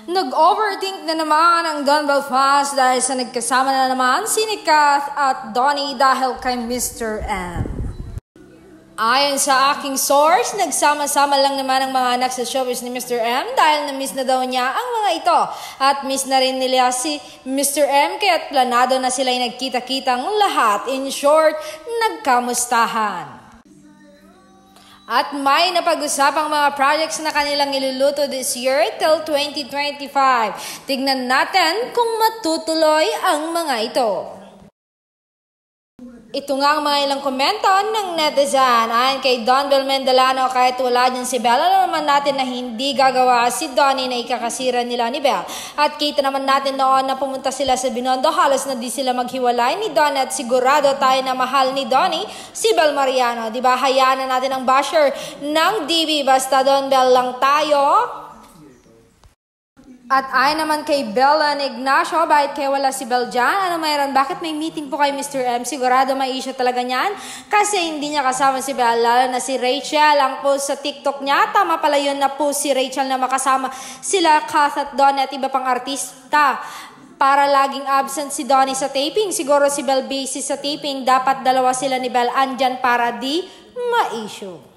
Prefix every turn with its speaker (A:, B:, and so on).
A: Nag-overthink na naman ang Don Belfast dahil sa nagkasama na naman si Kath at Donnie dahil kay Mr. M. Ayon sa aking source, nagsama-sama lang naman ang mga anak sa showbiz ni Mr. M dahil na-miss na daw niya ang mga ito. At miss na rin nila si Mr. M kaya't planado na sila'y nagkita-kitang lahat. In short, nagkamustahan. At may napag-usapang mga projects na kanilang iluluto this year till 2025. Tignan natin kung matutuloy ang mga ito. Ito nga ang mga ilang komento ng netizen. Ayon kay Don Bel Mendalano, kahit wala dyan si Belle, alam naman natin na hindi gagawa si Donnie na ikakasira nila ni Belle. At kita naman natin noon na pumunta sila sa Binondo, halos na di sila maghiwalay ni Donnie at sigurado tayo na mahal ni Donnie si Belle Mariano. Diba, hayaan na natin ang basher ng DB, basta Don Bel lang tayo. At ayon naman kay Bella Ignacio, bakit kaya wala si Belle dyan? Ano mayroon? Bakit may meeting po kay Mr. M? Sigurado may issue talaga niyan. Kasi hindi niya kasama si Belle, lalo na si Rachel. Ang post sa TikTok niya, tama pala yun na post si Rachel na makasama sila Kath at Donnie at iba pang artista. Para laging absent si Donnie sa taping. Siguro si Belle busy sa taping. Dapat dalawa sila ni Belle andyan para di ma-issue.